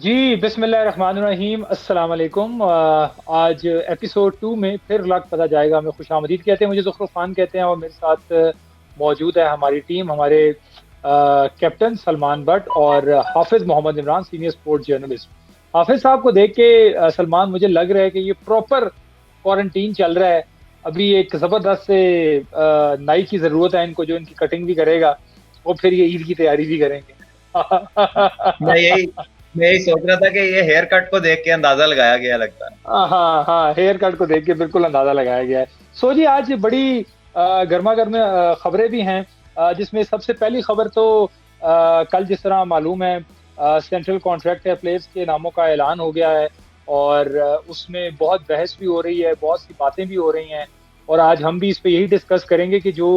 जी, बिस्मिल्लाहिर्रहमानिर्रहीम, अस्सलाम वालेकुम। आज एपिसोड 2 में फिर लग पता जाएगा हमें खुशामदीद कहते हैं। मुझे ज़ुफ़र खान कहते हैं और मेरे साथ मौजूद है हमारी टीम, हमारे कैप्टन सलमान बट और Hafiz Mohammad Imran, senior sports journalist. Hafiz साहब को देख के सलमान, मुझे लग रहा है कि ये प्रॉपर क्वारंटीन चल रहा है। अभी एक ज़बरदस्त से नाई की ज़रूरत है इनको, जो इनकी कटिंग भी करेगा और फिर ये ईद की तैयारी भी करेंगे। मैं यही मैं यही सोच रहा था कि ये हेयर कट को देख के अंदाजा लगाया गया लगता है। हाँ हाँ, हेयर कट को देख के बिल्कुल अंदाजा लगाया गया है। सो जी, आज बड़ी गर्मा गर्म खबरें भी हैं, जिसमें सबसे पहली खबर तो कल जिस तरह मालूम है, सेंट्रल कॉन्ट्रैक्ट है, प्लेयर्स के नामों का ऐलान हो गया है और उसमें बहुत बहस भी हो रही है, बहुत सी बातें भी हो रही हैं और आज हम भी इस पे यही डिस्कस करेंगे कि जो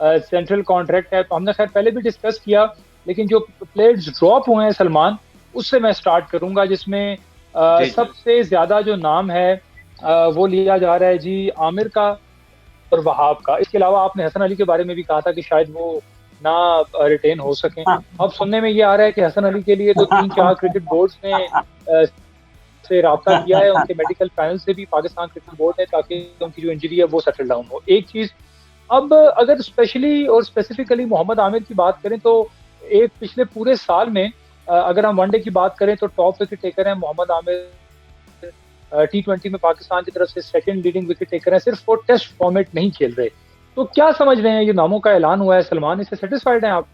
सेंट्रल कॉन्ट्रैक्ट है, तो हमने खैर पहले भी डिस्कस किया, लेकिन जो प्लेयर्स ड्रॉप हुए हैं सलमान, उससे मैं स्टार्ट करूंगा, जिसमें जी जी। सबसे ज्यादा जो नाम है वो लिया जा रहा है जी आमिर का और वहाब का। इसके अलावा आपने हसन अली के बारे में भी कहा था कि शायद वो ना रिटेन हो सकें। अब सुनने में ये आ रहा है कि हसन अली के लिए तो 3-4 क्रिकेट बोर्ड्स ने से राब्ता किया है, उनके मेडिकल पैनल से भी पाकिस्तान क्रिकेट बोर्ड ने, ताकि उनकी जो इंजरी है वो सेटल डाउन हो। एक चीज, अब अगर स्पेशली और स्पेसिफिकली मोहम्मद आमिर की बात करें तो एक पिछले पूरे साल में अगर हम वनडे की बात करें तो टॉप विकेट टेकर है मोहम्मद आमिर। T20 में पाकिस्तान की तरफ से सेकंड लीडिंग विकेट टेकर है, सिर्फ वो टेस्ट फॉर्मेट नहीं खेल रहे। तो क्या समझ रहे हैं, ये नामों का ऐलान हुआ है सलमान, इससे सेटिस्फाइड हैं आप?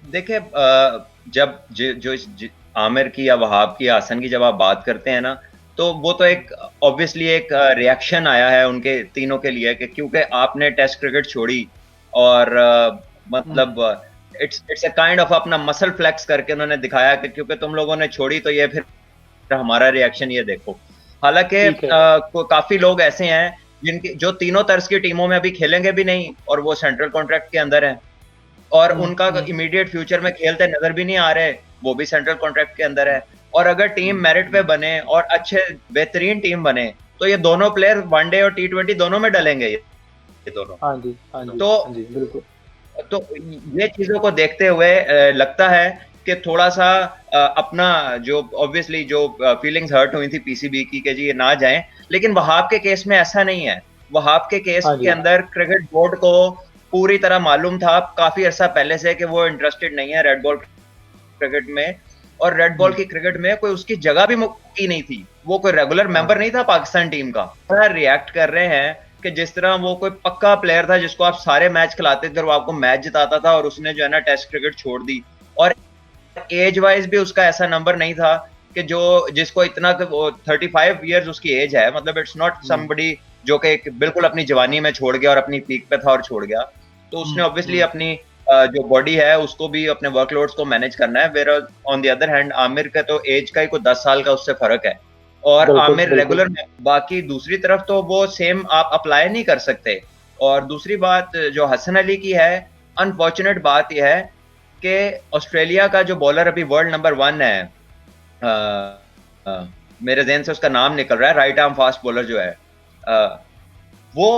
देखिए, जब आमिर की या वहाब की या हसन की जब आप बात करते हैं ना, तो वो तो एक ऑब्वियसली एक रिएक्शन आया है उनके तीनों के लिए कि क्योंकि आपने टेस्ट क्रिकेट छोड़ी और हम्म, मतलब it's it's a kind of अपना मसल फ्लेक्स करके उन्होंने दिखाया कि क्योंकि तुम लोगों ने छोड़ी तो ये फिर हमारा रिएक्शन ये देखो। हालांकि ठीक है। काफी लोग ऐसे हैं जिनकी जो तीनों तर्ज की टीमों में अभी खेलेंगे भी नहीं और वो सेंट्रल कॉन्ट्रैक्ट के अंदर हैं और उनका हम्म, इमीडिएट फ्यूचर में खेलते नजर भी नहीं आ रहे, वो भी सेंट्रल कॉन्ट्रैक्ट के अंदर है। और अगर टीम मेरिट पे हम्म। बने और अच्छे बेहतरीन टीम बने तो ये दोनों प्लेयर वनडे और T20 दोनों में डलेंगे, ये दोनों। हाँ जी, हाँ जी, तो हाँ जी, बिल्कुल। तो ये चीजों को देखते हुए लगता है कि थोड़ा सा अपना जो ऑब्वियसली जो फीलिंग्स हर्ट हुई थी पीसीबी की कि जी ये ना जाएं, लेकिन वहाब के केस में ऐसा नहीं है। वहाब के केस हाँ के जी। अंदर क्रिकेट बोर्ड को पूरी तरह मालूम था काफी अरसा पहले से कि वो इंटरेस्टेड नहीं है रेड बॉल क्रिकेट में, और रेड बॉल हम्म, की क्रिकेट में कोई उसकी जगह भी की नहीं थी। वो कोई रेगुलर हाँ। मेंबर नहीं था पाकिस्तान टीम का। रिएक्ट कर रहे हैं कि जिस तरह वो कोई पक्का प्लेयर था जिसको आप सारे मैच खिलाते थे और वो आपको मैच जिताता था, और उसने जो है ना टेस्ट क्रिकेट छोड़ दी। और एज वाइज भी उसका ऐसा नंबर नहीं था कि जो जिसको इतना 35 ईयर्स उसकी एज है, मतलब इट्स नॉट हम्म, समबडी जो कि बिल्कुल अपनी जवानी में छोड़ गया और अपनी पीक पे था और छोड़ गया। तो उसने हम्म, ऑब्वियसली अपनी जो बॉडी है उसको भी अपने वर्कलोड्स को मैनेज करना है। Where on the other hand Aamir का तो एज का ही कोई 10 साल का उससे फर्क है और बिल्कुल आमिर बिल्कुल। रेगुलर में। बाकी दूसरी तरफ तो वो सेम आप अप्लाई नहीं कर सकते। और दूसरी बात जो हसन अली की है, अनफॉर्चुनेट बात यह है कि ऑस्ट्रेलिया का जो बॉलर अभी वर्ल्ड नंबर 1 है, आ, आ, मेरे जहन से उसका नाम निकल रहा है, राइट आर्म फास्ट बॉलर जो है, आ, वो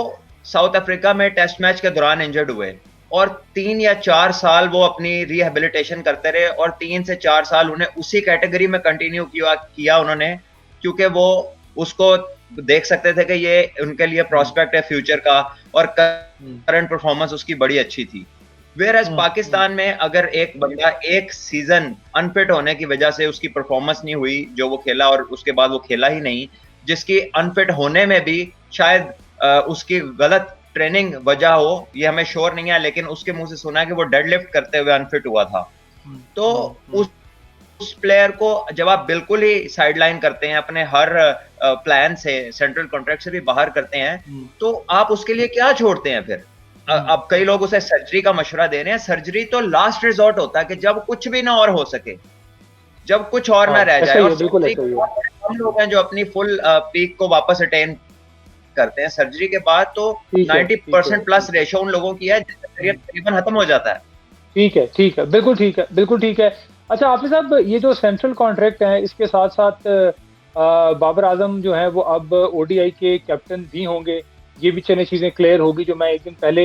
साउथ अफ्रीका में टेस्ट मैच के दौरान इंजर्ड हुए और 3 या 4 साल वो अपनी रिहेबिलिटेशन करते रहे और 3 से 4 साल उन्हें उसी कैटेगरी में कंटिन्यू किया उन्होंने, क्योंकि वो उसको देख सकते थे कि ये उनके लिए हम्म, प्रोस्पेक्ट है फ्यूचर का, और हम्म, करंट परफॉर्मेंस उसकी बड़ी अच्छी थी। वेयर एज हम्म, पाकिस्तान में अगर एक बंदा एक सीजन अनफिट होने की वजह से उसकी परफॉर्मेंस नहीं हुई जो वो खेला और उसके बाद वो खेला ही नहीं, जिसकी अनफिट होने में भी शायद उसकी गलत ट्रेनिंग वजह हो, ये हमें श्योर नहीं है, लेकिन उसके मुंह से सुना है कि वो डेडलिफ्ट करते हुए अनफिट हुआ था। हम्म, तो हम्म, उस प्लेयर को जब आप बिल्कुल ही साइडलाइन करते हैं, अपने हर प्लान से, सेंट्रल कॉन्ट्रैक्ट से भी बाहर करते हैं, हम्म, तो आप उसके लिए क्या छोड़ते हैं फिर? हम्म, अब कई लोग उसे सर्जरी का मशवरा दे रहे हैं। सर्जरी तो लास्ट रिजॉर्ट होता है कि जब कुछ भी ना और हो सके, जब कुछ और ना हाँ, रह ऐसा जाए। ही और है, बिल्कुल सर्जरी ऐसा के ही है। बाद हम लोग हैं जो अपनी फुल पीक को वापस अटेन करते हैं। सर्जरी के बाद तो ठीक है, ठीक है, 90% प्लस ठीक है। रेशो उन लोगों की है जिसका करियर हम्म, तकरीबन खत्म हो जाता है। ठीक है, ठीक है, बिल्कुल ठीक है, बिल्कुल ठीक है। अच्छा हाफिज साहब, ये जो सेंट्रल कॉन्ट्रैक्ट है, इसके साथ साथ बाबर आजम जो है वो अब ओडीआई के कैप्टन भी होंगे। ये भी चंद चीजें क्लियर होगी, जो मैं एक दिन पहले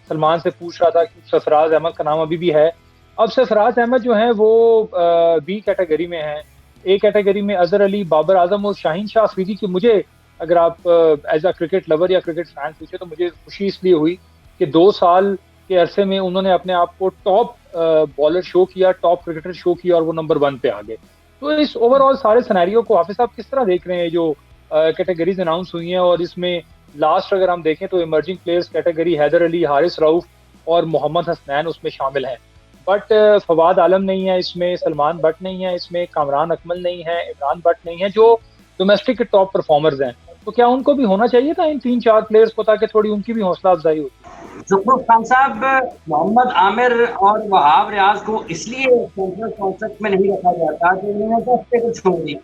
सलमान से पूछ रहा था कि सरफराज अहमद का नाम अभी भी है। अब सरफराज अहमद जो है वो बी कैटेगरी में है। ए कैटेगरी में अजहर अली, बाबर आजम और शाहीन शाह अफरीदी की, मुझे अगर आप एज अ क्रिकेट लवर या क्रिकेट फैन पूछे तो मुझे खुशी इसलिए हुई कि 2 साल के अरसे में उन्होंने अपने आप को टॉप बॉलर शो किया, टॉप क्रिकेटर शो किया और वो नंबर 1 पे आ गए। तो इस ओवरऑल सारे सिनेरियो को हाफिज साहब किस तरह देख रहे हैं, जो कैटेगरीज अनाउंस हुई हैं, और इसमें लास्ट अगर हम देखें तो emerging players category Haider Ali, Haris Rauf और मोहम्मद हसनैन उसमें शामिल हैं। बट फवाद आलम नहीं है इसमें, सलमान बट नहीं है इसमें, कामरान अकमल नहीं है, इमरान बट नहीं है, जो डोमेस्टिक के टॉप परफॉर्मर्स हैं। तो क्या उनको भी होना चाहिए था इन 3-4 प्लेयर्स को, ताकि थोड़ी उनकी भी हौसला अफजाई होती? जुफर खान साहब, मोहम्मद आमिर और वहाब रियाज को इसलिए सेंट्रल कॉन्ट्रैक्ट में नहीं रखा जाता कि उन्होंने तो उससे कुछ छोड़ दी।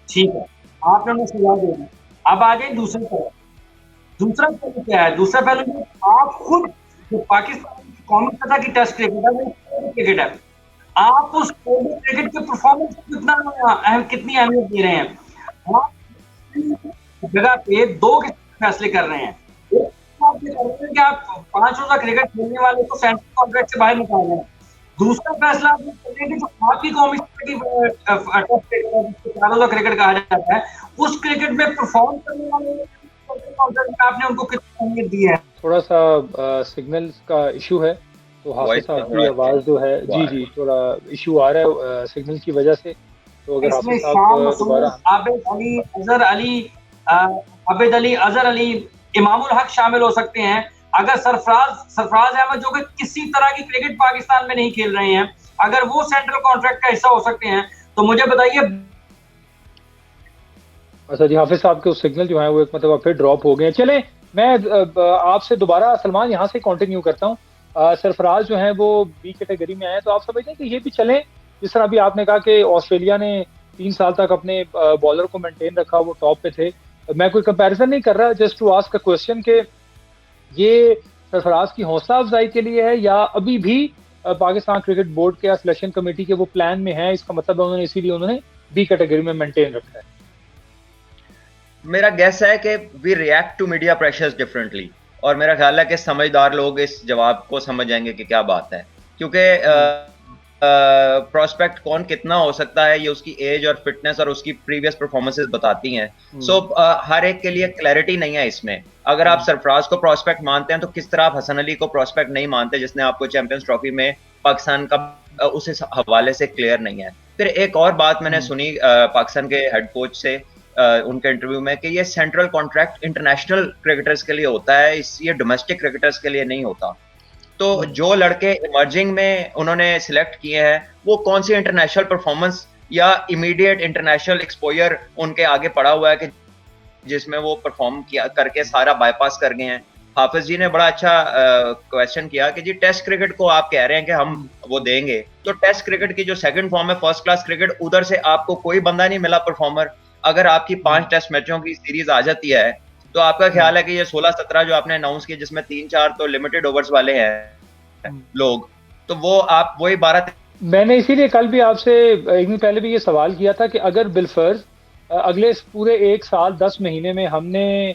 ठीक है, आपने उन्हें सजा दे दी। अब आ गए दूसरी तरफ। दूसरा पहलू क्या है? दूसरा पहलू में आप खुद जो पाकिस्तान की कौमी सतह की टेस्ट क्रिकेट है, वो क्रिकेट है, आप उस क्रिकेट के परफॉर्मेंस को कितनी अहमियत दे रहे हैं? आप जगह पे 2 फैसले कर रहे हैं। आप ये कर रहे हैं कि आप 5 रोजा क्रिकेट खेलने वाले को सेंट्रल कॉन्ट्रैक्ट से बाहर निकाल रहे हैं। दूसरा फैसला आप ये कर रहे हैं कि जो आपकी कौमी सतह की टेस्ट क्रिकेट है, जिसको 4 रोजा क्रिकेट कहा जाता है, उस क्रिकेट में परफॉर्म करने वाले आपने उनको कितनी अहमियत दी है? थोड़ा सा सिग्नल्स का इशू है, तो हाफिज साहब की आवाज जो है, जी जी, थोड़ा इशू आ रहा है सिग्नल की वजह से। तो अगर हाफिज साहब दोबारा, आबिद अली, अजहर अली, आबिद अली, अजहर अली, इमामुल हक शामिल हो सकते हैं। अगर सरफराज अहमद जो कि किसी तरह की क्रिकेट पाकिस्तान में नहीं खेल रहे हैं, अगर वो सेंट्रल कॉन्ट्रैक्ट का हिस्सा हो सकते हैं, तो मुझे बताइए। अच्छा जी, हाफिज साहब के उस सिग्नल जो है वो एक मतलब फिर ड्रॉप हो गए। चले, मैं आपसे दोबारा सलमान यहाँ से कंटिन्यू करता हूँ। सरफराज जो है वो बी कैटेगरी में आए, तो आप समझते हैं कि ये भी चलें? जिस तरह अभी आपने कहा कि ऑस्ट्रेलिया ने 3 साल तक अपने बॉलर को मेंटेन रखा, वो टॉप पे थे। मैं कोई कंपैरिजन नहीं कर रहा, just to ask a question कि ये सरफराज की हौसला अफजाई के लिए है या अभी भी पाकिस्तान क्रिकेट बोर्ड के या सिलेक्शन कमेटी के वो प्लान में है? इसका मतलब है उन्होंने इसीलिए उन्होंने बी कैटेगरी में मेंटेन रखा है। मेरा गेस है कि we react to media pressures differently, और मेरा ख्याल है कि समझदार लोग इस जवाब को समझ जाएंगे कि क्या बात है, क्योंकि प्रोस्पेक्ट कौन कितना हो सकता है ये उसकी एज और फिटनेस और उसकी प्रीवियस परफॉर्मेंसेस बताती हैं। सो हर एक के लिए क्लैरिटी नहीं है इसमें। अगर आप सरफराज को प्रोस्पेक्ट मानते हैं तो किस तरह आप हसन अली को प्रोस्पेक्ट नहीं मानते, जिसने आपको चैंपियंस ट्रॉफी में पाकिस्तान का उस हवाले से क्लियर नहीं है। फिर एक और बात मैंने सुनी पाकिस्तान के हेड कोच से उनके इंटरव्यू में कि ये सेंट्रल कॉन्ट्रैक्ट इंटरनेशनल क्रिकेटर्स के लिए होता है, ये डोमेस्टिक क्रिकेटर्स के लिए नहीं होता। तो जो लड़के इमर्जिंग में उन्होंने सिलेक्ट किए हैं वो कौन सी इंटरनेशनल परफॉर्मेंस या इमीडिएट इंटरनेशनल एक्सपोजर उनके आगे पड़ा हुआ है कि जिसमें वो परफॉर्म किया करके सारा बाईपास कर गए हैं। हाफिज जी ने बड़ा अच्छा क्वेश्चन किया कि जी टेस्ट क्रिकेट को आप कह रहे हैं कि हम वो देंगे, तो टेस्ट क्रिकेट की जो सेकंड फॉर्म है फर्स्ट क्लास क्रिकेट, उधर से आपको कोई बंदा नहीं मिला परफॉर्मर। अगर आपकी 5 टेस्ट मैचों की सीरीज आ जाती है तो आपका ख्याल है कि ये 16-17 जो आपने अनाउंस किए, जिसमें 3-4 तो लिमिटेड ओवर्स वाले हैं लोग, तो वो आप वही 12। मैंने इसीलिए कल भी आपसे एक दिन पहले भी ये सवाल किया था कि अगर बिलफर्ज अगले पूरे 1 साल 10 महीने में हमने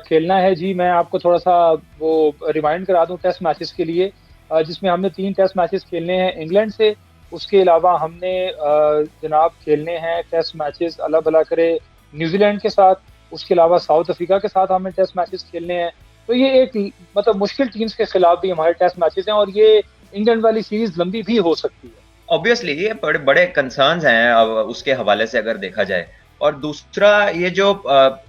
खेलना है जी, मैं आपको थोड़ा सा वो रिमाइंड करा दूं टेस्ट मैचेस के लिए, जिसमें हमने 3 टेस्ट मैचेस खेलने हैं इंग्लैंड से, उसके अलावा हमने जनाब खेलने हैं टेस्ट मैचेस अल्लाह भला करे न्यूजीलैंड के साथ, उसके अलावा साउथ अफ्रीका के साथ हमें टेस्ट मैचेस खेलने हैं। तो ये एक मतलब मुश्किल टीम्स के खिलाफ भी हमारे टेस्ट मैचेस हैं और ये इंग्लैंड वाली सीरीज लंबी भी हो सकती है। ऑब्वियसली ये बड़े बड़े कंसर्न्स हैं अब उसके हवाले से अगर देखा जाए। और दूसरा ये जो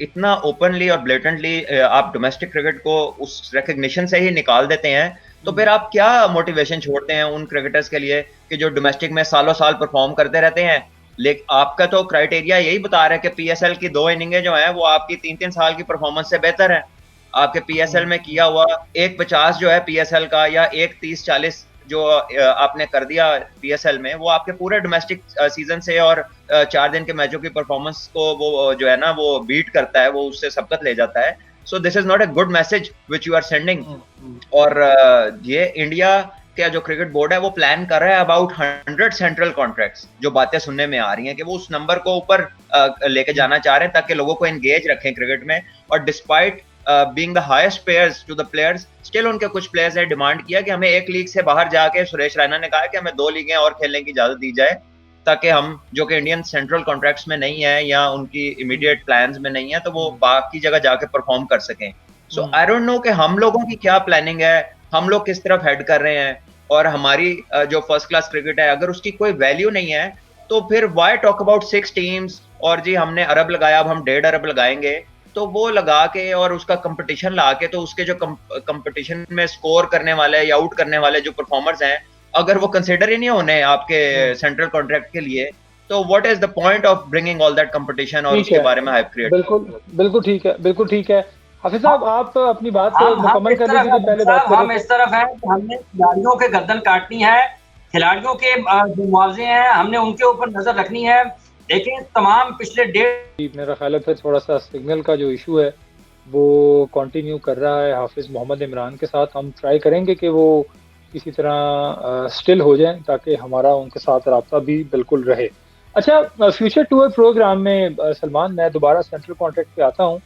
इतना ओपनली और ब्लेटेंटली आप डोमेस्टिक क्रिकेट को उस रिकग्निशन से ही निकाल देते हैं, तो फिर आप क्या मोटिवेशन छोड़ते हैं उन क्रिकेटर्स के लिए कि जो डोमेस्टिक में सालों साल परफॉर्म करते रहते हैं। लेकिन आपका तो क्राइटेरिया यही बता रहा है कि पीएसएल की 2 इनिंगें जो हैं वो आपकी 3-3 साल की परफॉर्मेंस से बेहतर है। आपके पीएसएल में किया हुआ 1.50 जो है पीएसएल का, या 1.30-40 जो आपने कर दिया पीएसएल में, वो आपके पूरे डोमेस्टिक सीजन से और 4 दिन के मैचों की परफॉर्मेंस को वो जो है ना वो बीट करता है, वो उससे सबकत ले जाता है। So this is not a good message which you are sending. और ये इंडिया का जो क्रिकेट बोर्ड है वो प्लान कर रहा है अबाउट 100 सेंट्रल कॉन्ट्रैक्ट्स, जो बातें सुनने में आ रही हैं कि वो उस नंबर को ऊपर लेके जाना चाह रहे हैं ताकि लोगों को एंगेज रखें क्रिकेट में। और despite being the highest payers to the players, still उनके कुछ प्लेयर्स ने डिमांड किया कि हमें एक लीग से बाहर जाके, सुरेश रैना ने कहा कि हमें 2 लीगें और खेलने की इजाजत दी जाए, ताकि हम, जो कि इंडियन सेंट्रल कॉन्ट्रैक्ट्स में नहीं है या उनकी इमीडिएट प्लान्स में नहीं है, तो वो बाकी जगह जाके परफॉर्म कर सकें। सो आई डोंट नो कि हम लोगों की क्या प्लानिंग है, हम लोग किस तरफ हेड कर रहे हैं, और हमारी जो फर्स्ट क्लास क्रिकेट है अगर उसकी कोई वैल्यू नहीं है तो फिर व्हाई टॉक अबाउट 6 टीम्स, और जी हमने अरब लगाया अब हम 1.5 अरब लगाएंगे, तो वो लगा के और उसका कंपटीशन ला के, तो उसके जो कंपटीशन में स्कोर करने वाले या आउट करने वाले जो परफॉर्मर्स हैं, अगर वो कंसिडर ही नहीं होने आपके सेंट्रल कॉन्ट्रैक्ट के लिए, तो what is the point of bringing all that competition और उसके बारे में हाइप क्रिएट। बिल्कुल बिल्कुल ठीक है, बिल्कुल ठीक है। हाफिज साहब आप अपनी बात मुकम्मल कर लीजिए तो पहले बात करें। हम इस तरफ है कि हमने खिलाड़ियों के गर्दन काटनी है, खिलाड़ियों के जो मुआवजे हैं हमने उनके ऊपर नजर रखनी है। देखिए तमाम पिछले 1.5 मेरा ख्याल है फिर थोड़ा सा सिग्नल का जो इशू है वो कंटिन्यू कर रहा है हाफिज मोहम्मद इमरान के साथ। हम ट्राई करेंगे कि वो किसी तरह स्टिल हो जाएं ताकि हमारा उनके साथ रब्ता भी बिल्कुल रहे। अच्छा, फ्यूचर टूर प्रोग्राम में सलमान, मैं दोबारा सेंट्रल कॉन्ट्रैक्ट पे आता हूँ।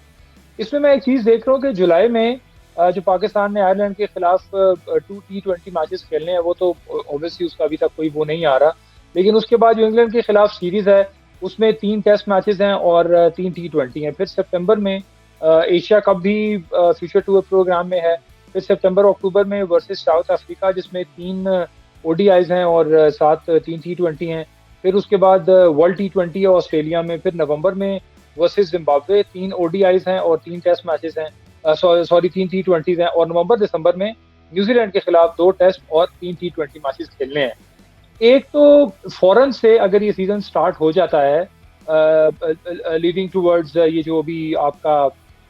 इसमें मैं एक चीज़ देख रहा हूँ कि जुलाई में जो पाकिस्तान ने आयरलैंड के खिलाफ 2 T20 मैचेस खेलने हैं, वो तो ऑब्वियसली उसका अभी तक कोई वो नहीं आ रहा, लेकिन उसके बाद जो इंग्लैंड के खिलाफ सीरीज है उसमें 3 टेस्ट मैचेस हैं और 3 T20 हैं। फिर सितंबर में एशिया कप भी फ्यूचर टूर प्रोग्राम में है। फिर सितंबर अक्टूबर में वर्सेस साउथ अफ्रीका जिसमें 3 ODIs हैं और 7 3 T20 हैं। फिर उसके बाद वर्ल्ड T20 है ऑस्ट्रेलिया में। फिर नवंबर में वर्सेस जिम्बाब्वे 3 ODIs हैं और 3 टेस्ट मैचेस हैं, 3 T20s हैं। और नवंबर दिसंबर में न्यूजीलैंड के खिलाफ 2 टेस्ट और 3 T20 मैचेस खेलने हैं। एक तो फौरन से अगर ये सीजन स्टार्ट हो जाता है लीडिंग टूवर्ड्स ये जो अभी आपका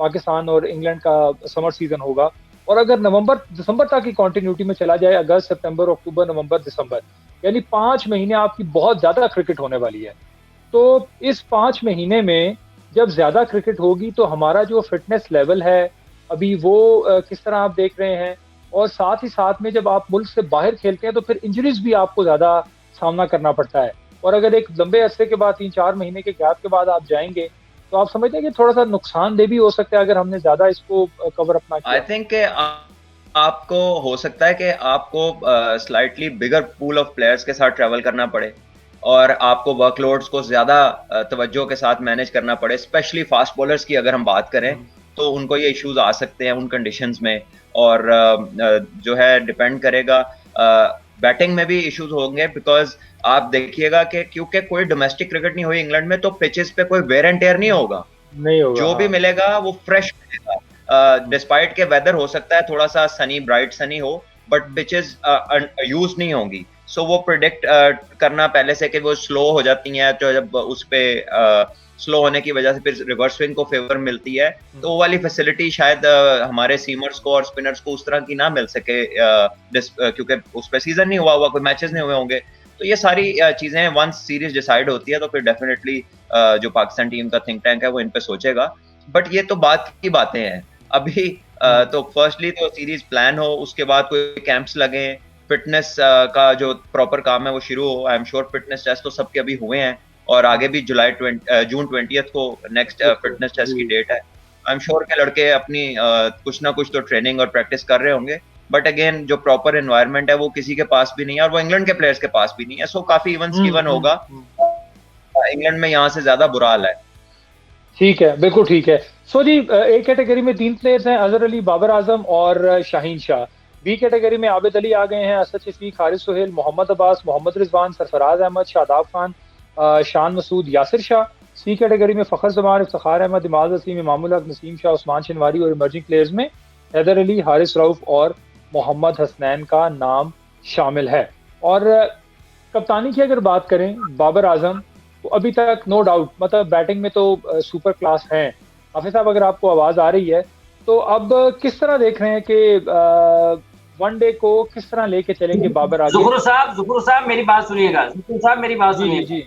पाकिस्तान और इंग्लैंड का समर सीजन होगा, और अगर नवंबर दिसंबर तक की कंटिन्यूटी में चला जाए, अगस्त सितंबर अक्टूबर नवंबर दिसंबर, यानी 5 महीने आपकी बहुत ज्यादा क्रिकेट होने वाली है। तो इस 5 महीने में जब ज्यादा क्रिकेट होगी तो हमारा जो फिटनेस लेवल है अभी वो किस तरह आप देख रहे हैं, और साथ ही साथ में जब आप मुल्क से बाहर खेलते हैं तो फिर इंजरीज भी आपको ज्यादा सामना करना पड़ता है। और अगर एक लंबे अरसे के बाद 3-4 महीने के गैप के बाद आप जाएंगे तो आप समझते हैं कि थोड़ा सा नुकसानदेह भी हो सकता है अगर हमने ज्यादा इसको कवर अपना किया। आई थिंक आपको हो सकता है कि आपको slightly bigger pool of players के साथ ट्रैवल करना पड़े और आपको वर्कलोड्स को ज्यादा तवज्जो के साथ मैनेज करना पड़े। स्पेशली फास्ट बॉलर्स की अगर हम बात करें तो उनको ये इश्यूज आ सकते हैं उन कंडीशंस में, और जो है डिपेंड करेगा, बैटिंग में भी इश्यूज होंगे, बिकॉज आप देखिएगा कि क्योंकि कोई डोमेस्टिक क्रिकेट नहीं हुई इंग्लैंड में, तो पिचेस पे कोई वेयर एंड टेयर नहीं होगा, जो भी मिलेगा वो फ्रेश मिलेगा। डिस्पाइट के वेदर हो सकता है थोड़ा सा सनी, ब्राइट सनी हो, बट पिचेस यूज नहीं होंगी। सो वो प्रिडिक्ट करना पहले से कि वो स्लो हो जाती हैं, तो जब उस पे स्लो होने की वजह से फिर रिवर्स स्विंग को फेवर मिलती है, तो वो वाली फैसिलिटी शायद हमारे सीमर्स को और स्पिनर्स को उस तरह की ना मिल सके, क्योंकि उस पर सीजन नहीं हुआ कोई मैचेस नहीं हुए होंगे। तो ये सारी चीजें वंस सीरीज डिसाइड होती है तो फिर डेफिनेटली जो पाकिस्तान टीम का थिंक टैंक है वो इन पे सोचेगा। बट ये तो बात की बातें हैं अभी। तो फर्स्टली तो सीरीज प्लान हो, उसके बाद कोई कैंप्स लगे, फिटनेस का जो प्रॉपर काम है वो शुरू हो। I am sure fitness test तो सबके अभी हुए हैं, और आगे भी जून 20 को नेक्स्ट फिटनेस टेस्ट की डेट है। आई एम श्योर के लड़के अपनी कुछ ना कुछ तो ट्रेनिंग और प्रैक्टिस कर रहे होंगे, बट अगेन जो प्रॉपर एनवायरनमेंट है वो किसी के पास भी नहीं है, और वो इंग्लैंड के प्लेयर्स के पास भी नहीं है। सो काफी इवन होगा। इंग्लैंड में यहाँ से ज्यादा बुरा हाल है। ठीक है, बिल्कुल ठीक है। सो जी, ए कैटेगरी में 3 प्लेयर्स हैं, अजहर अली, बाबर आजम और शाहीन शाह। बी कैटेगरी में आबिद अली आ गए हैं, असद शफीक, हारिस सुहेल, मोहम्मद अब्बास, मोहम्मद रिजवान, सरफराज अहमद, शादाब खान, शान मसूद, यासिर शाह। सी कैटेगरी में फ़खर जमान, इफ्तिखार अहमद, इमाद वसीम, इमामुल हक, नसीम शाह, उस्मान शनवारी, और इमर्जिंग प्लेयर्स में हैदर अली, हारिस रऊफ और मोहम्मद हसनैन का नाम शामिल है। और कप्तानी की अगर बात करें, बाबर आजम तो अभी तक नो डाउट मतलब बैटिंग में तो सुपर क्लास हैं। हाफिज साहब अगर आपको आवाज आ रही है तो अब किस तरह देख रहे हैं कि वनडे को किस तरह लेके चलेंगे बाबर आजम? जुफर साहब मेरी बात सुनिएगा, जुफर साहब मेरी बात सुनिए जी।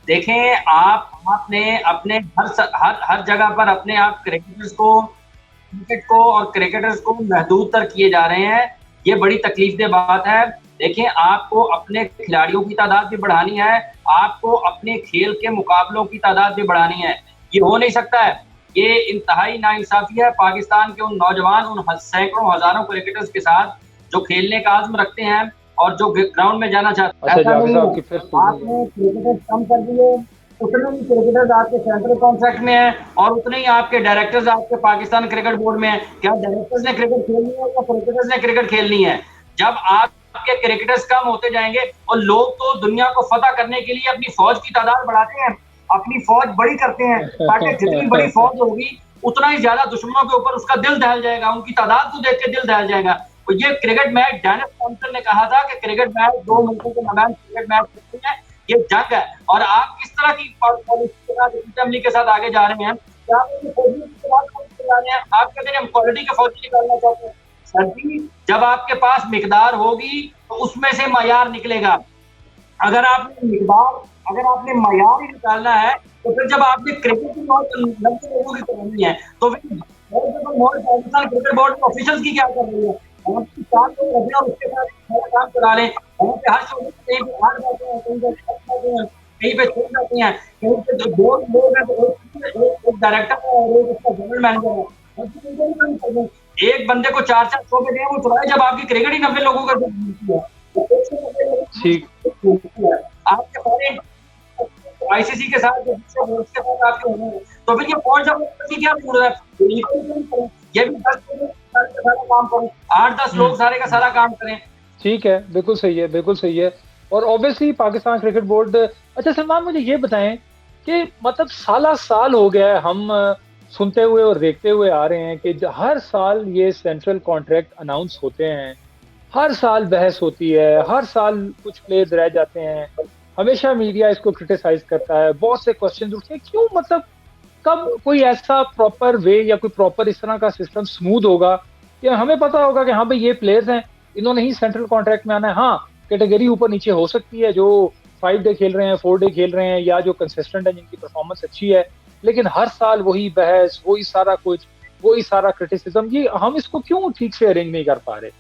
देखें आपने अपने हर जगह पर अपने आप क्रिकेट को और क्रिकेटर्स को महदूद तर किए जा रहे हैं। ये बड़ी तकलीफदेह बात है। देखें, आपको अपने खिलाड़ियों की तादाद भी बढ़ानी है, आपको अपने खेल के मुकाबलों की तादाद भी बढ़ानी है। ये हो नहीं सकता है ये इंतहाई नाइंसाफी है पाकिस्तान के उन नौजवान, उन सैकड़ों हजारों क्रिकेटर्स के साथ जो खेलने का आज़्म रखते हैं और जो ग्राउंड में जाना चाहते हैं। अच्छा ऐसा जावेद नहीं साहब है, की फिर आपने क्रिकेटर्स कम कर दिए, उतने ही क्रिकेटर्स आपके सेंट्रल कॉन्ट्रैक्ट में है और उतने ही आपके डायरेक्टर्स आपके पाकिस्तान क्रिकेट बोर्ड में है। क्या डायरेक्टर्स ने क्रिकेट खेलनी है या क्रिकेटर्स ने क्रिकेट खेलनी है? जब आपके क्रिकेटर्स कम होते जाएंगे और लोग तो दुनिया को फतह करने के लिए अपनी फौज की तादाद बढ़ाते हैं, अपनी फौज बड़ी करते हैं, ताकि जितनी बड़ी फौज होगी उतना ही ज्यादा दुश्मनों के ऊपर उसका दिल दहल जाएगा, उनकी तादाद को देख के दिल दहल जाएगा। तो ये क्रिकेट मैच, डेनिस थॉम्पसन ने कहा था कि क्रिकेट मैच दो मुल्कों के मैदान क्रिकेट मैच नहीं है, ये जंग है। और आप किस तरह की पॉलिसी के साथ, असेंबली के साथ आगे जा रहे हैं? क्या आप फौजी के बाद जा रहे हैं? आप कहते हैं हम क्वालिटी के फौजी निकालना चाहते हैं। सर जी, जब आपके पास मिकदार होगी तो उसमें से मयार निकलेगा। अगर आपने मयार ही निकालना है तो फिर जब आपने क्रिकेट की मौत 90 लोगों की करानी है तो फिर पाकिस्तान क्रिकेट बोर्ड के ऑफिशियल्स की क्या कर रही है? उसके साथ सारा काम करा लें। वहाँ पे हर शोबे कहीं पे 8 जाते हैं, कहीं पे 7 जाते हैं, कहीं पे 6 जाते हैं, कहीं पे जो 2 लोग हैं तो एक डायरेक्टर है और एक उसका जनरल मैनेजर है। एक बंदे को 4-4 शोबे दें, वो चलाए, जब आपकी क्रिकेट ही 90 लोगों का ठीक आपके सारे आईसीसी के साथ आपके होने हैं, तो फिर ये कौन सा की क्या जरूरत है? ये भी 10 लोग सारा काम करें, 8-10 लोग सारे का सारा काम करें। ठीक है, बिल्कुल सही है, बिल्कुल सही है। और ऑब्वियसली पाकिस्तान क्रिकेट बोर्ड, अच्छा सलमान मुझे ये बताएं कि मतलब साल हो गया है हम सुनते हुए और देखते हुए आ रहे हैं कि हर साल ये सेंट्रल कॉन्ट्रैक्ट अनाउंस होते हैं, हर साल बहस होती है, हर साल कुछ प्लेयर्स रह जाते हैं, हमेशा मीडिया इसको क्रिटिसाइज करता है, बहुत से क्वेश्चन उठते हैं, क्यों? मतलब कब कोई ऐसा प्रॉपर वे या कोई प्रॉपर इस तरह का सिस्टम स्मूथ होगा कि हमें पता होगा कि हाँ भाई ये प्लेयर्स हैं, इन्होंने ही सेंट्रल कॉन्ट्रैक्ट में आना है। हाँ, कैटेगरी ऊपर नीचे हो सकती है, जो 5 डे खेल रहे हैं, 4 डे खेल रहे हैं, या जो कंसिस्टेंट है, जिनकी परफॉर्मेंस अच्छी है, लेकिन हर साल वही बहस, वही सारा कुछ, वही सारा क्रिटिसिज्म, ये हम इसको क्यों ठीक से अरेंज नहीं कर पा रहे?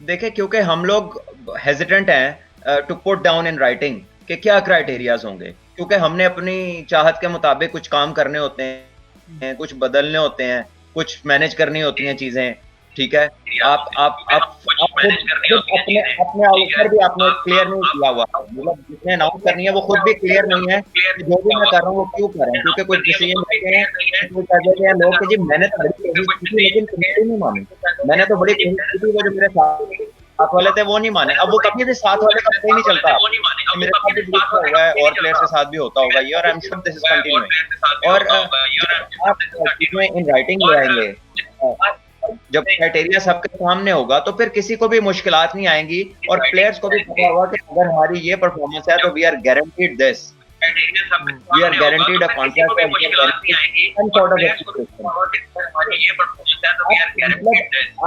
देखिए, क्योंकि हम लोग हेजिटेंट हैं to put down in writing कि क्या क्राइटेरियाज होंगे, क्योंकि हमने अपनी चाहत के मुताबिक कुछ काम करने होते हैं, कुछ बदलने होते हैं, कुछ मैनेज करनी होती हैं चीजें। ठीक है, आप अपने आउटपुट भी आपने क्लियर नहीं किया हुआ, मतलब जिसने अनाउंस करनी है वो खुद भी क्लियर नहीं है कि जो भी मैं कर रहा हूँ वो क्यों कर रहा हूँ, क्योंकि कुछ डिसीजन लेते हैं तो कह देते हैं लोग कि जी मैंने तो बड़ी कोशिश की लेकिन कमेटी नहीं मानी, मैंने तो बड़ी कोशिश की, वो जो मेरे साथ वाले थे वो नहीं माने। अब वो कभी भी साथ वाले का पता ही नहीं चलता, मेरे साथ भी लिखा हुआ है और प्लेयर्स के साथ भी होता होगा ये, और आई am sure this is continuing. और आप चीजें इन राइटिंग ले आएंगे, जब क्राइटेरिया सबके सामने होगा तो फिर किसी को भी मुश्किलात नहीं आएंगी, और प्लेयर्स को भी पता होगा कि अगर हमारी ये परफॉर्मेंस है तो we are guaranteed this, we are guaranteed a contract और सम सॉर्ट ऑफ एक्सपेक्टेशन।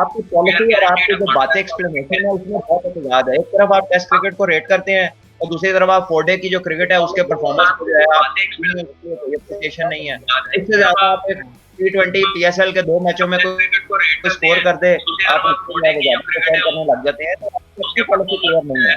आपकी पॉलिसी और आपकी जो बातें एक्सप्लेनेशन है उसमें बहुत एतजाज है। एक तरफ आप टेस्ट क्रिकेट को रेट करते हैं और दूसरी तरफ आप 4 डे की जो क्रिकेट है उसके परफॉर्मेंस को जो है आप एप्रिसिएशन नहीं है। इससे ज्यादा आप T20 PSL के 2 मैचों में कोई स्कोर कर दे, आप करने लग जाते हैं, तो आपकी पॉलिसी क्लियर नहीं है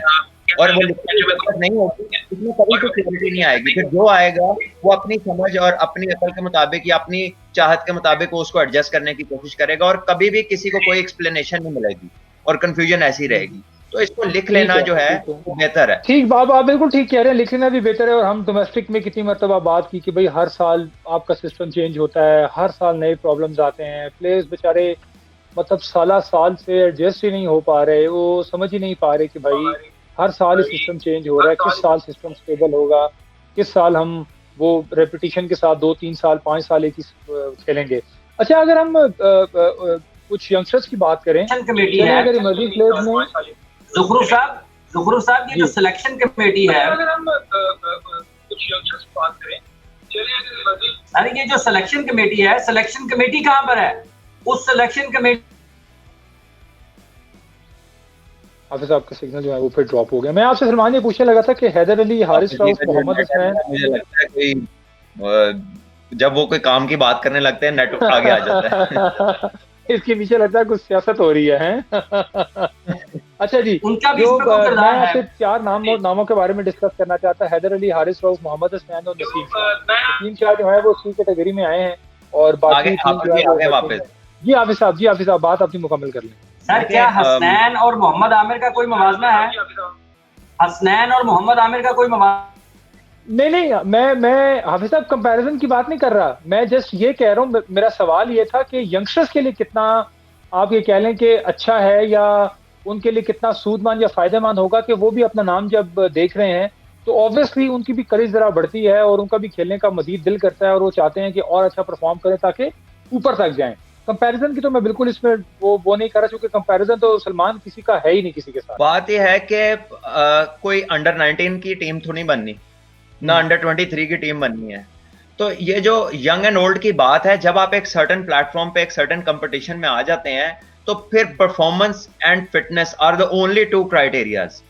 और वो नहीं होगी, इसमें कभी कोई क्लियरिटी नहीं आएगी। फिर जो आएगा वो अपनी समझ और अपनी अकल के मुताबिक या अपनी चाहत के मुताबिक वो उसको एडजस्ट करने की कोशिश करेगा, और कभी भी किसी को कोई एक्सप्लेनेशन नहीं मिलेगी और कंफ्यूजन ऐसी रहेगी। तो इसको लिख लेना जो है वो बेहतर है। ठीक, बाबा आप बिल्कुल ठीक कह रहे हैं, लिख लेना भी बेहतर है। और हम डोमेस्टिक में कितनी मरतबा बात की कि भाई हर साल आपका सिस्टम चेंज होता है, हर साल नए प्रॉब्लम्स आते हैं, प्लेयर्स बेचारे मतलब साल से एडजस्ट ही नहीं हो पा रहे, वो समझ ही नहीं पा रहे कि भाई हर साल ही सिस्टम चेंज हो रहा है, किस साल सिस्टम स्टेबल होगा, किस साल हम वो रेपिटेशन के साथ 2-3 साल 5 साल एक ही खेलेंगे। अच्छा, अगर हम कुछ यंगस्टर्स की बात करें, अगर इमर्जिंग प्लेयर्स में ज़ुखरूफ साहब ये जो सिलेक्शन कमेटी है, अगर हम कुछ यंगस्टर्स की बात करें, अरे ये जो सिलेक्शन कमेटी है, सिलेक्शन कमेटी कहाँ पर है? उस सिलेक्शन कमेटी हाफिज साहब का सिग्नल जो है वो फिर ड्रॉप हो गया। मैं आपसे सलमान ये पूछने लगा था कि हैदर अली, हारिस राउफ, मोहम्मद हसनैन, मुझे लगता है कोई जब वो कोई काम की बात करने लगते हैं नेटवर्क आगे आ जाता है। इसके पीछे लगता है कुछ सियासत हो रही है। अच्छा जी, उनका भी जो इसमें कोई मैं किरदार है? आपसे 4 नामों के बारे में डिस्कस करना चाहता, हैदर अली, हारिस रऊफ, मोहम्मद हसनैन और नसीम शाह। नसीम शाह जो है वो सी कैटेगरी में आए हैं और आगे बाकी 3 हाफिज जो है जी वो आ गए इमर्जिंग वापस। है। जी हाफिज साहब बात अपनी मुकम्मल कर लें। सर क्या देखिए हसनैन और मोहम्मद आमिर का कोई मवाजना है? हसनैन और मोहम्मद आमिर का कोई मवाजना? नहीं, मैं हाफिज साहब कंपैरिजन की बात नहीं कर रहा, मैं जस्ट ये कह रहा हूँ, मेरा सवाल ये था कि यंगस्टर्स के लिए कितना, आप ये कह लें कि अच्छा है, या उनके लिए कितना सूदमंद या फायदेमंद होगा कि वो भी अपना नाम जब देख रहे हैं तो ऑब्वियसली उनकी भी करेज जरा बढ़ती है और उनका भी खेलने का मजीद दिल करता है और वो चाहते हैं कि और अच्छा परफॉर्म करें ताकि ऊपर तक जाएं। कंपैरिजन की तो मैं बिल्कुल इसमें वो नहीं कर रहा, क्योंकि कंपैरिजन तो सलमान किसी का है ही नहीं किसी के साथ। बात यह है कि कोई अंडर 19 की टीम तो नहीं बननी ना अंडर 23 की टीम बननी है। तो ये जो यंग एंड ओल्ड की बात है, जब आप एक सर्टेन प्लेटफॉर्म पे एक सर्टेन कंपटीशन में आ जाते हैं तो फिर performance and fitness are the only 2 criterias.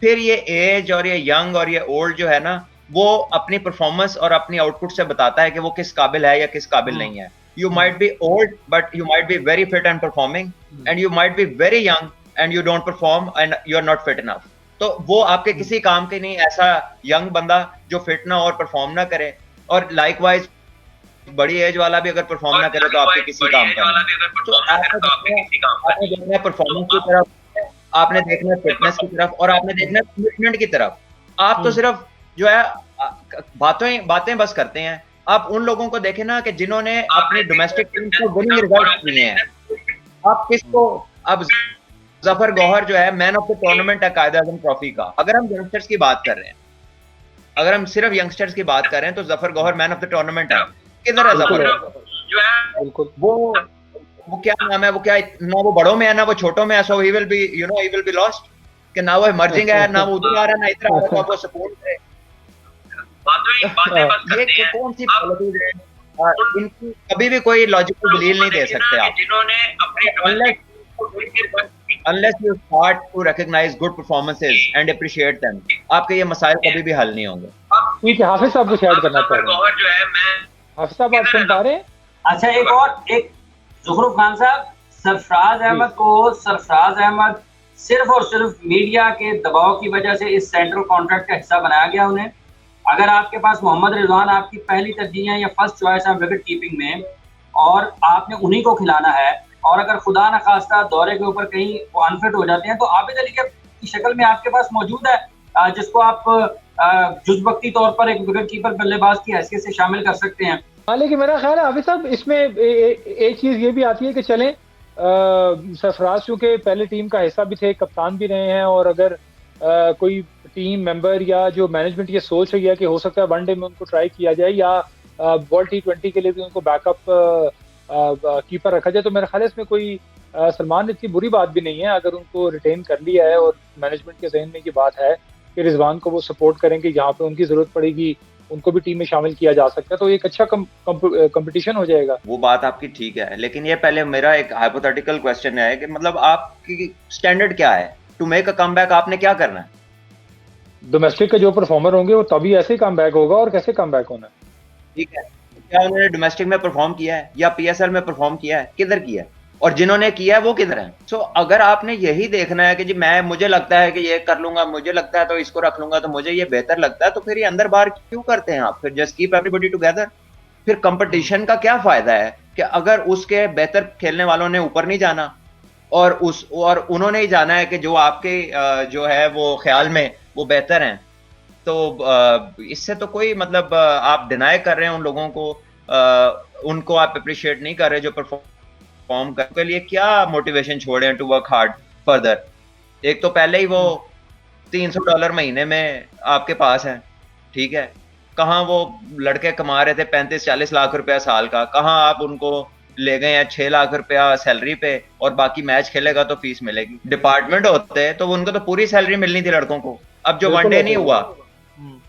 फिर ये एज और ये यंग और ये ओल्ड जो है ना, वो अपनी परफॉर्मेंस और अपनी आउटपुट से बताता है कि वो किस काबिल है या किस काबिल नहीं है। You might be old but you might be very fit and performing, and you might be very young and you don't perform and you are not fit enough. तो वो आपके किसी काम के नहीं, ऐसा यंग बंदा जो फिट ना और परफॉर्म ना करे, और लाइकवाइज बड़ी एज वाला भी अगर परफॉर्म ना करे तो आपके किसी काम का नहीं। तो आपने देखना है परफॉर्मेंस की तरफ, आपने देखना है फिटनेस की तरफ, और आपने देखना है कमिटमेंट की तरफ। आप तो सिर्फ जो है बातें बस करते हैं। आप उन लोगों को देखें ना कि जिन्होंने अपनी डोमेस्टिक टीम को विनिंग रिजल्ट दिए हैं। आप किसको, अब जफर गौहर जो है मैन ऑफ द टूर्नामेंट है कायद आजम ट्रॉफी का। अगर हम यंगस्टर्स की बात कर रहे हैं, अगर हम सिर्फ यंगस्टर्स की बात कर रहे हैं तो Zafar Gohar man of the tournament है। किधर है जफर जो है? बिल्कुल वो क्या नाम है, वो क्या, ना वो बड़ों में है ना वो छोटों में है। So he will be he will be lost, कि ना वो इमर्जिंग है, ना वो उधर आ रहा है ना इधर आ रहा है, तो आपको सपोर्ट करे। ये कौन सी पॉलिटिक्स है? इनकी कभी भी कोई लॉजिकल दलील नहीं दे सकते आप, unless you start to recognize good performances and appreciate them। आपके ये मसाइल कभी भी हल नहीं होंगे। ठीक है, हाफिज साहब कुछ ऐड करना चाह रहे हैं? हाफिज साहब आप सुन पा रहे हैं? अच्छा, एक ज़ुखरुफ खान साहब, सरफराज अहमद सिर्फ और सिर्फ मीडिया के दबाव की वजह से इस सेंट्रल कॉन्ट्रैक्ट का हिस्सा बनाया गया उन्हें। अगर आपके पास मोहम्मद रिजवान आपकी पहली तरजीह है या फर्स्ट चॉइस है विकेट कीपिंग में, और आपने उन्हीं को खिलाना है, और अगर खुदा न खास्ता दौरे के ऊपर कहीं वो अनफिट हो जाते हैं, तो आबिद अली की शक्ल में आपके पास मौजूद है, जिसको आप जुज़वक्ती तौर पर एक विकेट कीपर बल्लेबाज की हैसियत से शामिल कर सकते हैं। हाँ, लेकिन मेरा ख्याल है हाफिज साहब इसमें एक चीज ये भी आती है कि चलें, सरफराज चूंकि पहले टीम का हिस्सा भी थे, कप्तान भी रहे हैं, और अगर कोई टीम मेंबर या जो मैनेजमेंट ये सोच रही है कि हो सकता है वनडे में उनको ट्राई किया जाए या वर्ल्ड T20 के लिए भी उनको बैकअप कीपर रखा जाए, तो मेरे ख्याल है इसमें कोई सलमान इतनी बुरी बात भी नहीं है अगर उनको रिटेन कर लिया है और मैनेजमेंट के जहन में ये बात है कि रिजवान को वो सपोर्ट करेंगे, जहाँ पे उनकी जरूरत पड़ेगी उनको भी टीम में शामिल किया जा सकता है, तो एक अच्छा कंपटीशन हो जाएगा। वो बात आपकी ठीक है, लेकिन ये पहले मेरा एक हाइपोथेटिकल क्वेश्चन है कि मतलब आपकी स्टैंडर्ड क्या है टू मेक अ कमबैक? आपने क्या करना है? डोमेस्टिक के जो परफॉर्मर होंगे वो तभी ऐसे ही कमबैक होगा, और कैसे कमबैक होना है। ठीक है, क्या उन्होंने डोमेस्टिक में परफॉर्म किया है या PSL में परफॉर्म किया है? किधर किया है? और जिन्होंने किया है वो किधर है? सो अगर आपने यही देखना है कि जी मुझे लगता है कि ये कर लूंगा, मुझे लगता है तो इसको रख लूंगा, तो मुझे ये बेहतर लगता है, तो फिर ये अंदर बाहर क्यों करते हैं आप? फिर जस्ट कीप एवरीबॉडी टुगेदर। फिर कंपटीशन का क्या फायदा है कि अगर उसके बेहतर खेलने वालों ने ऊपर नहीं जाना और उन्होंने ही जाना है कि जो आपके जो है वो ख्याल में वो बेहतर हैं, तो इससे तो कोई मतलब आप डिनाई कर रहे हैं उन लोगों को, उनको आप अप्रिशिएट नहीं कर रहे जो परफॉर्म कर के लिए क्या मोटिवेशन छोड़े हैं टू वर्क हार्ड फर्दर। एक तो पहले ही वो $300 महीने में आपके पास है, ठीक है, कहाँ वो लड़के कमा रहे थे 35-40 लाख रुपया साल का, कहाँ आप उनको ले गए हैं 6 लाख रुपया सैलरी पे, और बाकी मैच खेलेगा तो फीस मिलेगी। डिपार्टमेंट होते तो उनको तो पूरी सैलरी मिलनी थी लड़कों को। अब जो वनडे नहीं हुआ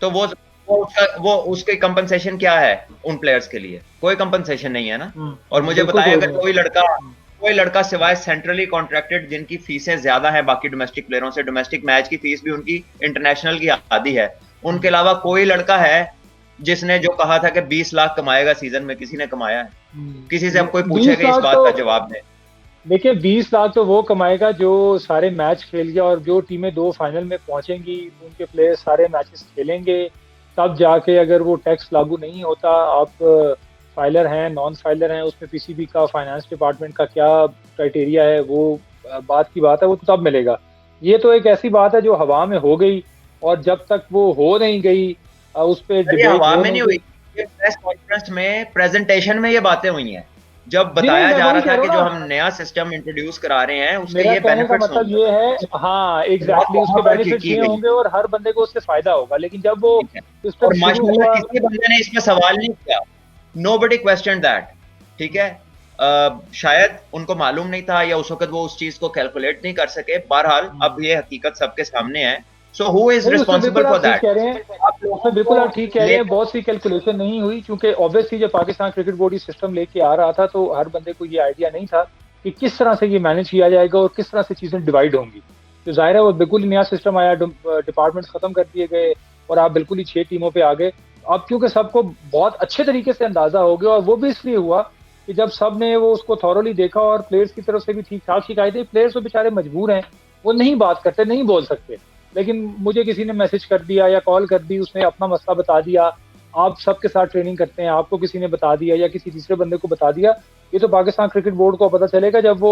तो वो उसकी कंपनसेशन क्या है उन प्लेयर्स के लिए? कोई कंपनसेशन नहीं है ना। और मुझे बताया अगर कोई लड़का सिवाय सेंट्रली कॉन्ट्रैक्टेड जिनकी फीसें ज्यादा है बाकी डोमेस्टिक प्लेयरों से, डोमेस्टिक मैच की फीस भी उनकी इंटरनेशनल की आधी है, उनके अलावा कोई लड़का है जिसने जो कहा था कि 20 लाख कमाएगा सीजन में? किसी ने कमाया है? किसी से अब कोई पूछेगा इस बात का जवाब दे। देखिए 20 लाख तो वो कमाएगा जो सारे मैच खेल गया, और जो टीमें 2 फाइनल में पहुंचेंगी उनके प्लेयर सारे मैचेस खेलेंगे, तब जाके अगर वो टैक्स लागू नहीं होता। आप फाइलर हैं, नॉन फाइलर हैं, उसमें पीसीबी का फाइनेंस डिपार्टमेंट का क्या क्राइटेरिया है, वो बात की बात है, वो तो तब मिलेगा। ये तो एक ऐसी बात है जो हवा में हो गई, और जब तक वो हो नहीं गई उस पर अरे डिबेट हवा हो में नहीं नहीं गई। हुई, ये प्रेस कॉन्फ्रेंस में प्रेजेंटेशन में ये बातें हुई हैं, जब जी नहीं, बताया मैं जा वही रहा कह था रहा कि हूँ जो ना, हम नया सिस्टम इंट्रोड्यूस करा रहे हैं उसके मेरा ये कहने का बेनिफिट्स मतलब होंगे, ये है, हाँ तो बात एग्जैक्टली वहां उसके पर बेनिफिट्स की ये गई होंगे और हर बंदे को उससे फायदा होगा। लेकिन जब वो है। सिस्टम और शुरू माशाल्लाह हुआ, किसी बंदे ने इसमें सवाल नहीं किया, नोबडी क्वेश्चन दैट, ठीक है। शायद उनको मालूम नहीं था या उस वक्त वो उस चीज को कैलकुलेट नहीं कर सके। बहरहाल अब ये हकीकत सबके सामने है। सो हु इज नहीं उसमें रिस्पॉन्सिबल बिल्कुल फॉर आप ठीक दैट? कह रहे हैं, आप लोगों उसमें बिल्कुल को आप ठीक कह रहे हैं, लेकर बहुत सी कैलकुलेशन नहीं हुई, क्योंकि ऑब्वियसली जब पाकिस्तान क्रिकेट बोर्ड ये सिस्टम लेके आ रहा था तो हर बंदे को ये आइडिया नहीं था कि किस तरह से ये मैनेज किया जाएगा और किस तरह से चीजें डिवाइड होंगी। तो जाहिर है वो बिल्कुल ही नया सिस्टम आया, डिपार्टमेंट खत्म कर दिए गए और आप बिल्कुल ही 6 टीमों पे आ गए। अब क्योंकि सबको बहुत अच्छे तरीके से अंदाजा हो गया, और वो भी इसलिए हुआ कि जब सब ने वो उसको थॉरोली देखा और प्लेयर्स की तरफ से भी ठीक ठाक शिकायतें, प्लेयर्स तो बेचारे मजबूर हैं, वो नहीं बात करते, नहीं बोल सकते। लेकिन मुझे किसी ने मैसेज कर दिया या कॉल कर दी, उसने अपना मसला बता दिया, आप सबके साथ ट्रेनिंग करते हैं, आपको किसी ने बता दिया या किसी तीसरे बंदे को बता दिया, ये तो पाकिस्तान क्रिकेट बोर्ड को पता चलेगा जब वो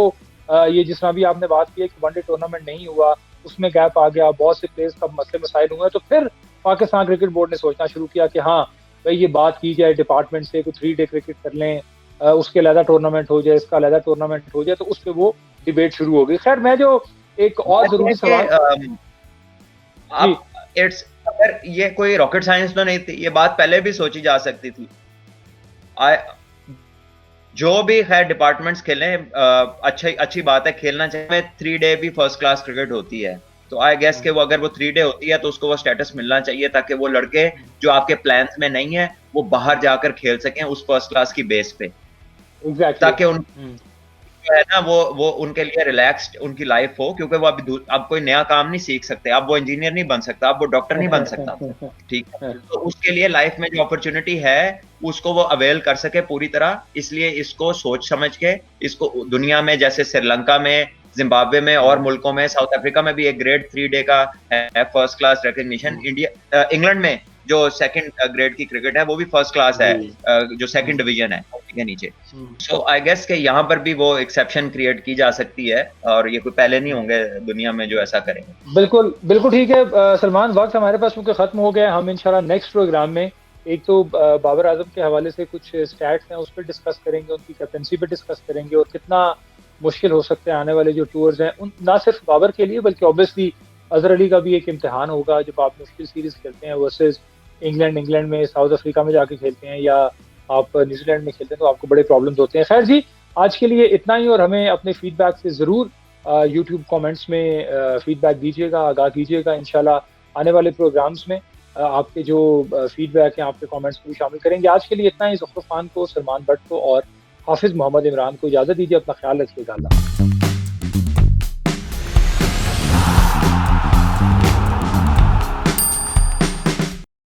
ये जिस तरह भी आपने बात की है कि वनडे टूर्नामेंट नहीं हुआ, उसमें गैप आ गया, बहुत से प्लेयर्स का मसले मसाइल हुए, तो फिर पाकिस्तान क्रिकेट बोर्ड ने सोचना शुरू किया कि हाँ भाई ये बात की जाए डिपार्टमेंट से, कुछ 3 डे क्रिकेट कर लें, उसके अलहदा टूर्नामेंट हो जाए, इसका अलहदा टूर्नामेंट हो जाए, तो उस पर वो डिबेट शुरू हो गई। खैर मैं जो एक और जरूरी सवाल, जी आप इट्स, अगर ये कोई रॉकेट साइंस तो नहीं थी, ये बात पहले भी सोची जा सकती थी। जो भी खैर डिपार्टमेंट्स खेलें, अच्छी बात है, खेलना चाहिए। 3 डे भी फर्स्ट क्लास क्रिकेट होती है, तो आई गेस कि वो अगर वो 3 डे होती है तो उसको वो स्टेटस मिलना चाहिए, ताकि वो लड़के जो आपके प्लान्स में नहीं है वो बाहर जाकर खेल सकें उस फर्स्ट क्लास की बेस पे, एग्जैक्टली ताकि उन जो है ना वो उनके लिए रिलैक्स्ड उनकी लाइफ हो, क्योंकि वो अब कोई नया काम नहीं सीख सकते, अब वो इंजीनियर नहीं बन सकता, अब वो डॉक्टर नहीं बन सकता, ठीक है। तो उसके लिए लाइफ में जो अपॉर्चुनिटी है उसको वो अवेल कर सके पूरी तरह। इसलिए इसको सोच समझ के, इसको दुनिया में जैसे श्रीलंका में, जिम्बाब्वे में और मुल्कों में, साउथ अफ्रीका में भी एक ग्रेड 3 डे का है फर्स्ट क्लास रिकॉग्निशन। इंग्लैंड में जो सेकंड ग्रेड की क्रिकेट है वो भी फर्स्ट क्लास है, जो सेकंड डिवीजन है के नीचे। सो आई गेस के यहाँ पर भी वो एक्सेप्शन क्रिएट की जा सकती है, और ये कोई पहले नहीं होंगे दुनिया में जो ऐसा करेंगे। बिल्कुल बिल्कुल ठीक है। सलमान, वक्त हमारे पास क्योंकि खत्म हो गया, हम इंशाल्लाह नेक्स्ट प्रोग्राम में एक तो बाबर आजम के हवाले से कुछ स्टैट्स हैं उस पर डिस्कस करेंगे, उनकी कैप्टनसी पे डिस्कस करेंगे, और कितना मुश्किल हो सकते हैं आने वाले जो टूर्स हैं उन, ना सिर्फ बाबर के लिए बल्कि ऑब्वियसली अजहर अली का भी एक इम्तिहान होगा जब आप मुश्किल सीरीज खेलते हैं वर्सेस इंग्लैंड में, साउथ अफ्रीका में जाके खेलते हैं, या आप न्यूजीलैंड में खेलते हैं, तो आपको बड़े प्रॉब्लम्स होते हैं। खैर जी, आज के लिए इतना ही, और हमें अपने फीडबैक से ज़रूर यूट्यूब कमेंट्स में फीडबैक दीजिएगा, आगाह कीजिएगा। इंशाल्लाह आने वाले प्रोग्राम्स में आपके जो फीडबैक हैं, आपके कमेंट्स को भी शामिल करेंगे। आज के लिए इतना ही। ज़फ़र खान को, सलमान भट्ट को और हाफिज़ मोहम्मद इमरान को इजाज़त दीजिए। अपना ख्याल रखिएगा। अल्लाह।